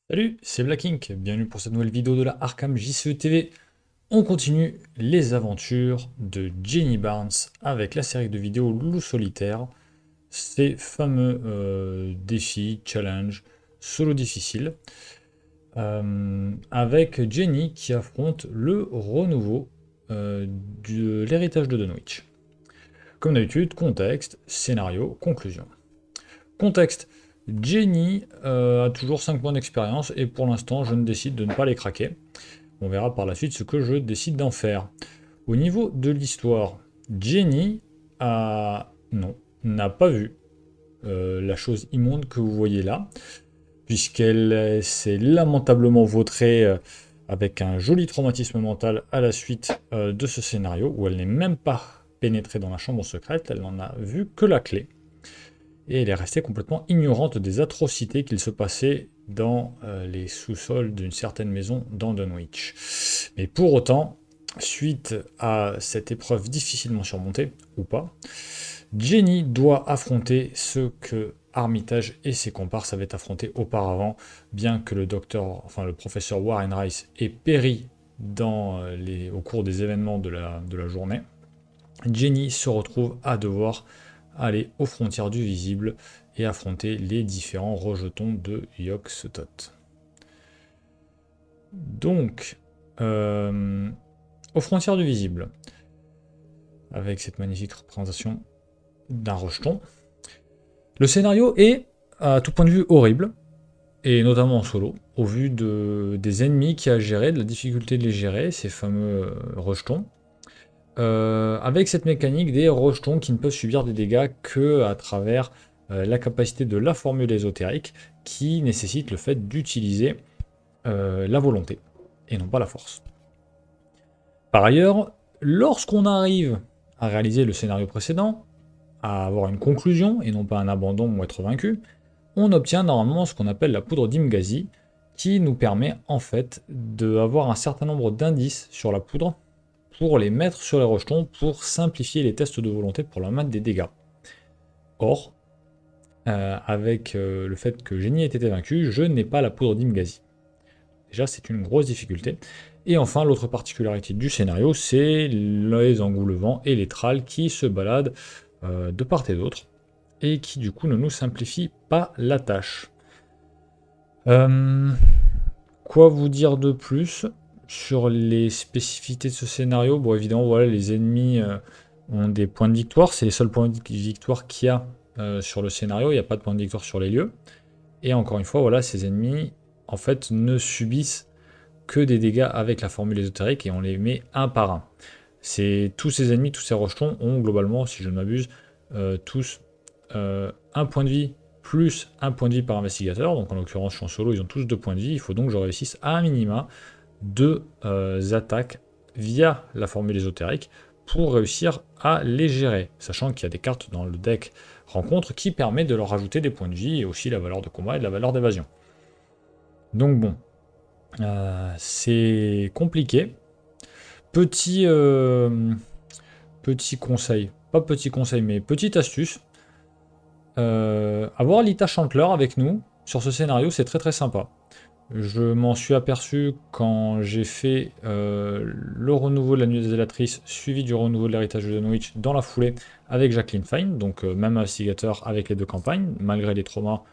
Salut, c'est Black Ink, bienvenue pour cette nouvelle vidéo de la Arkham JCE TV. On continue les aventures de Jenny Barnes avec la série de vidéos Loup Solitaire, ces fameux défis, challenges, solo difficiles, avec Jenny qui affronte le renouveau de l'héritage de Dunwich. Comme d'habitude, contexte, scénario, conclusion. Contexte. Jenny a toujours 5 points d'expérience et pour l'instant je ne décide de ne pas les craquer. On verra par la suite ce que je décide d'en faire. Au niveau de l'histoire, Jenny n'a pas vu la chose immonde que vous voyez là, puisqu'elle s'est lamentablement vautrée avec un joli traumatisme mental à la suite de ce scénario, où elle n'est même pas pénétrée dans la chambre secrète, elle n'en a vu que la clé. Et elle est restée complètement ignorante des atrocités qu'il se passait dans les sous-sols d'une certaine maison dans Dunwich. Mais pour autant, suite à cette épreuve difficilement surmontée, ou pas, Jenny doit affronter ce que Armitage et ses comparses avaient affronté auparavant, bien que le professeur Warren Rice ait péri au cours des événements de la journée. Jenny se retrouve à devoir aller aux frontières du visible et affronter les différents rejetons de Yog-Sothoth. Donc, aux frontières du visible, avec cette magnifique représentation d'un rejeton, le scénario est, à tout point de vue, horrible, et notamment en solo, au vu des ennemis qu'il y a à gérer, de la difficulté de les gérer, ces fameux rejetons. Avec cette mécanique des rejetons qui ne peuvent subir des dégâts que à travers la capacité de la formule ésotérique qui nécessite le fait d'utiliser la volonté et non pas la force. Par ailleurs, lorsqu'on arrive à réaliser le scénario précédent, à avoir une conclusion et non pas un abandon ou être vaincu, on obtient normalement ce qu'on appelle la poudre d'Imgazi qui nous permet en fait d'avoir un certain nombre d'indices sur la poudre pour les mettre sur les rejetons, pour simplifier les tests de volonté pour leur mettre des dégâts. Or, avec le fait que Jenny ait été vaincu, je n'ai pas la poudre d'Imgazi. Déjà, c'est une grosse difficulté. Et enfin, l'autre particularité du scénario, c'est les engoulevents et les tralles qui se baladent de part et d'autre, et qui du coup ne nous simplifient pas la tâche. Quoi vous dire de plus sur les spécificités de ce scénario? Bon, évidemment, voilà, les ennemis ont des points de victoire. C'est les seuls points de victoire qu'il y a sur le scénario. Il n'y a pas de point de victoire sur les lieux. Et encore une fois, voilà, ces ennemis, en fait, ne subissent que des dégâts avec la formule ésotérique et on les met un par un. Tous ces ennemis, tous ces rejetons ont globalement, si je ne m'abuse, tous un point de vie plus un point de vie par investigateur. Donc en l'occurrence, je suis en solo, ils ont tous 2 points de vie. Il faut donc que je réussisse à un minima 2 attaques via la formule ésotérique pour réussir à les gérer, sachant qu'il y a des cartes dans le deck rencontre qui permettent de leur rajouter des points de vie et aussi la valeur de combat et de la valeur d'évasion. Donc bon, c'est compliqué. Petit conseil, pas petit conseil, mais petite astuce, avoir Lita Chandler avec nous sur ce scénario, c'est très très sympa. Je m'en suis aperçu quand j'ai fait le renouveau de la nuit des zélatrices, suivi du renouveau de l'héritage de Dunwich dans la foulée avec Jacqueline Fine, donc même investigateur avec les 2 campagnes, malgré les traumas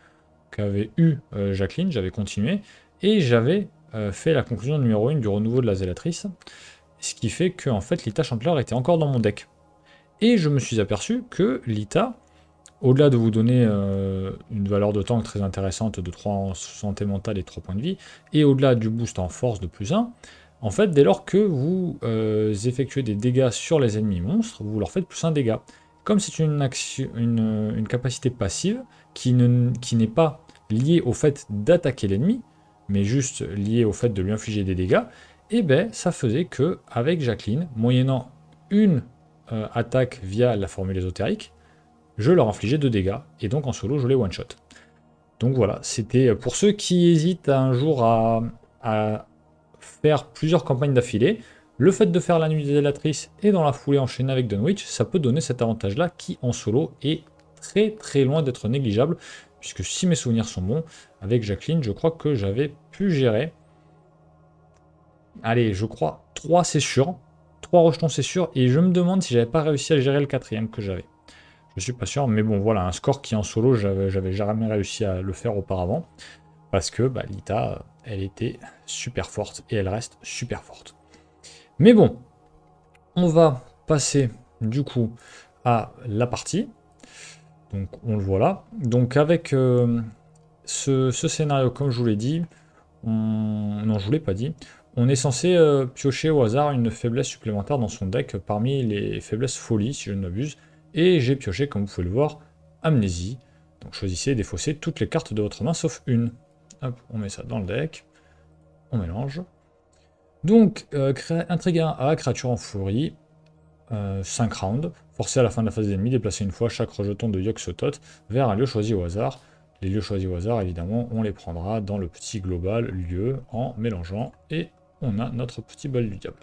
qu'avait eu Jacqueline, j'avais continué, et j'avais fait la conclusion numéro 1 du renouveau de la zélatrice, ce qui fait que en fait Lita Chandler était encore dans mon deck. Et je me suis aperçu que Lita, au-delà de vous donner une valeur de tank très intéressante de 3 en santé mentale et 3 points de vie, et au-delà du boost en force de +1, en fait, dès lors que vous effectuez des dégâts sur les ennemis monstres, vous leur faites +1 dégâts. Comme c'est une capacité passive qui n'est pas liée au fait d'attaquer l'ennemi, mais juste liée au fait de lui infliger des dégâts, et ben ça faisait que avec Jacqueline, moyennant une attaque via la formule ésotérique, je leur infligeais 2 dégâts, et donc en solo, je les one-shot. Donc voilà, c'était pour ceux qui hésitent un jour à faire plusieurs campagnes d'affilée, le fait de faire la nuit des zélatrices et dans la foulée enchaîner avec Dunwich, ça peut donner cet avantage-là qui, en solo, est très très loin d'être négligeable, puisque si mes souvenirs sont bons, avec Jacqueline, je crois que j'avais pu gérer. Allez, je crois 3 c'est sûr. 3 rejetons c'est sûr. Et je me demande si j'avais pas réussi à gérer le 4e que j'avais. Je suis pas sûr, mais bon voilà, un score qui en solo, j'avais jamais réussi à le faire auparavant. Parce que bah, Lita, elle était super forte et elle reste super forte. Mais bon, on va passer du coup à la partie. Donc on le voit là. Donc avec ce scénario, comme je vous l'ai dit, non je vous l'ai pas dit, on est censé piocher au hasard une faiblesse supplémentaire dans son deck parmi les faiblesses folie, si je ne m'abuse. Et j'ai pioché, comme vous pouvez le voir, Amnésie. Donc choisissez et défaussez toutes les cartes de votre main sauf une. Hop, on met ça dans le deck. On mélange. Donc, intrigue 1A, créature en furie. 5 rounds. Forcez à la fin de la phase d'ennemi, déplacer une fois chaque rejeton de Yogg-Sothoth vers un lieu choisi au hasard. Les lieux choisis au hasard, évidemment, on les prendra dans le petit global lieu en mélangeant. Et on a notre petit bol du diable.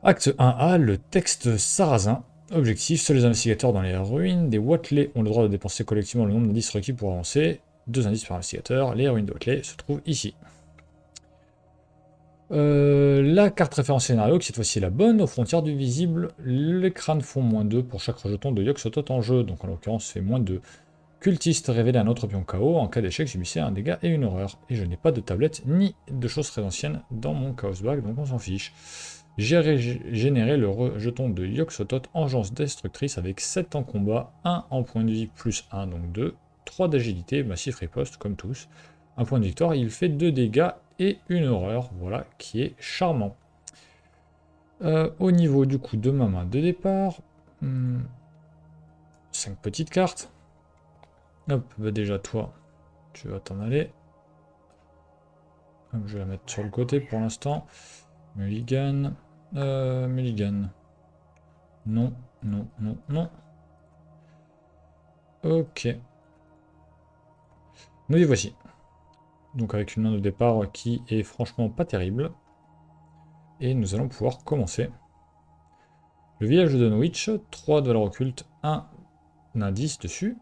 Acte 1A, le texte sarrasin. Objectif, seuls les investigateurs dans les ruines des Watley ont le droit de dépenser collectivement le nombre d'indices requis pour avancer. 2 indices par investigateur. Les ruines de Watley se trouvent ici. La carte référence scénario, qui cette fois-ci est la bonne, aux frontières du visible, les crânes font -2 pour chaque rejeton de Yogg-Sothoth en jeu, donc en l'occurrence fait -2. Cultiste révélé un autre pion KO, en cas d'échec subissez un dégât et une horreur. Et je n'ai pas de tablette ni de choses très anciennes dans mon Chaos Bag, donc on s'en fiche. J'ai généré le rejeton de Yogg-Sothoth, engeance destructrice avec 7 en combat, 1 en point de vie plus 1, donc 2, 3 d'agilité, massif riposte, comme tous. Un point de victoire, il fait 2 dégâts et une horreur, voilà, qui est charmant. Au niveau du coup de ma main de départ, 5 petites cartes. Hop, bah déjà toi, tu vas t'en aller. Hop, je vais la mettre sur le côté pour l'instant. Mulligan. Mulligan. Non, non, non, non. Ok. Nous y voici. Donc avec une main de départ qui est franchement pas terrible. Et nous allons pouvoir commencer. Le village de Dunwich, 3 de valeur occulte, 1 indice dessus.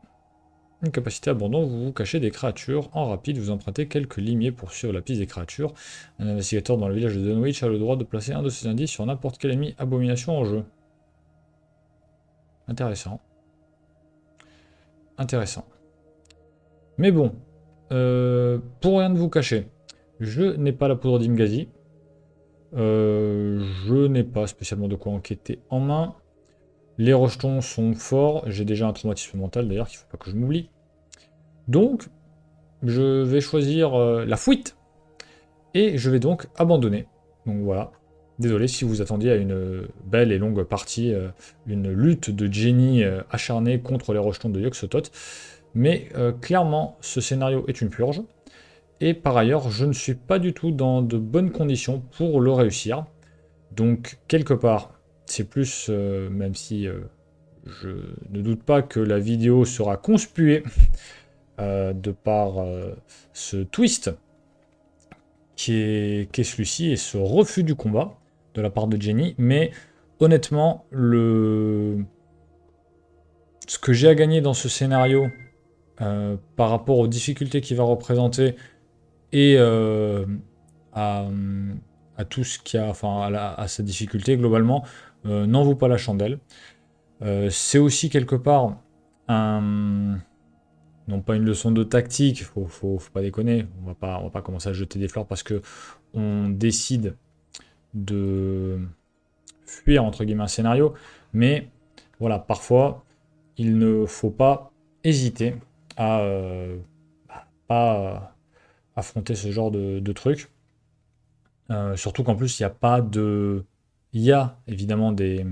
Une capacité abandon, vous vous cachez des créatures. En rapide, vous empruntez quelques limiers pour suivre la piste des créatures. Un investigateur dans le village de Dunwich a le droit de placer un de ses indices sur n'importe quel ennemi abomination en jeu. Intéressant. Intéressant. Mais bon, pour rien de vous cacher, je n'ai pas la poudre d'Imgazi. Je n'ai pas spécialement de quoi enquêter en main. Les rejetons sont forts. J'ai déjà un traumatisme mental d'ailleurs qu'il ne faut pas que je m'oublie. Donc, je vais choisir la fuite. Et je vais donc abandonner. Donc voilà. Désolé si vous attendiez à une belle et longue partie, une lutte de Jenny acharnée contre les rejetons de Yogg-Sothoth. Mais clairement, ce scénario est une purge. Et par ailleurs, je ne suis pas du tout dans de bonnes conditions pour le réussir. Donc, quelque part, c'est plus, même si je ne doute pas que la vidéo sera conspuée de par ce twist qui est celui-ci et ce refus du combat de la part de Jenny. Mais honnêtement, ce que j'ai à gagner dans ce scénario par rapport aux difficultés qu'il va représenter et à tout ce qui a, enfin à sa difficulté globalement, n'en vaut pas la chandelle. C'est aussi quelque part non pas une leçon de tactique, faut pas déconner, on va pas commencer à jeter des fleurs parce que on décide de fuir entre guillemets un scénario, mais voilà, parfois il ne faut pas hésiter à pas affronter ce genre de trucs. Surtout qu'en plus, il n'y a pas de... Il y a évidemment des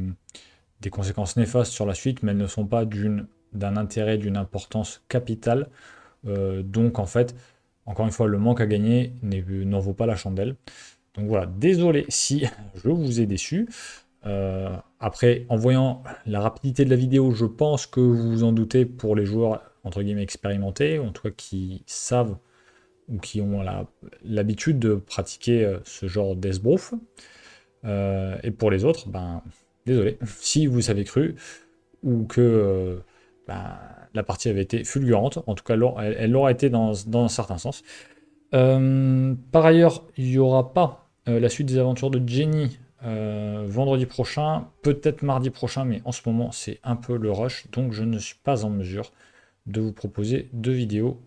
conséquences néfastes sur la suite, mais elles ne sont pas d'un intérêt, d'une importance capitale. Donc en fait, encore une fois, le manque à gagner n'en vaut pas la chandelle. Donc voilà, désolé si je vous ai déçu. Après, en voyant la rapidité de la vidéo, je pense que vous vous en doutez pour les joueurs, entre guillemets, expérimentés, en tout cas qui savent ou qui ont l'habitude de pratiquer ce genre d'esbrouf. Et pour les autres, ben, désolé, si vous avez cru, ou que la partie avait été fulgurante. En tout cas, elle l'aura été dans un certain sens. Par ailleurs, il n'y aura pas la suite des aventures de Jenny vendredi prochain, peut-être mardi prochain, mais en ce moment c'est un peu le rush, donc je ne suis pas en mesure de vous proposer de vidéos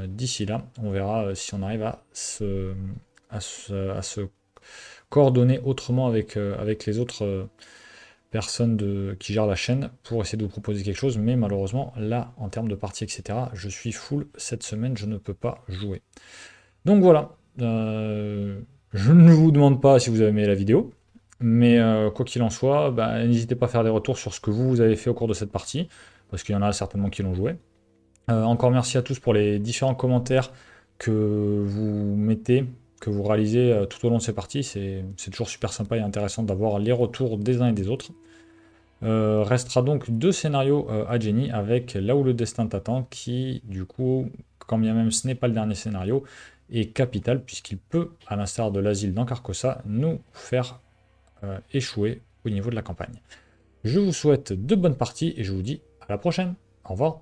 d'ici là. On verra si on arrive à se coordonner autrement avec les autres personnes qui gèrent la chaîne pour essayer de vous proposer quelque chose, mais malheureusement là en termes de parties etc je suis full cette semaine, je ne peux pas jouer. Donc voilà, je ne vous demande pas si vous avez aimé la vidéo, mais quoi qu'il en soit, n'hésitez pas à faire des retours sur ce que vous avez fait au cours de cette partie, parce qu'il y en a certainement qui l'ont joué. Encore merci à tous pour les différents commentaires que vous mettez, que vous réalisez tout au long de ces parties. C'est toujours super sympa et intéressant d'avoir les retours des uns et des autres. Restera donc 2 scénarios à Jenny avec Là où le destin t'attend, qui du coup, quand bien même ce n'est pas le dernier scénario, est capital puisqu'il peut, à l'instar de l'asile dans Carcosa, nous faire échouer au niveau de la campagne. Je vous souhaite de bonnes parties et je vous dis à la prochaine. Au revoir.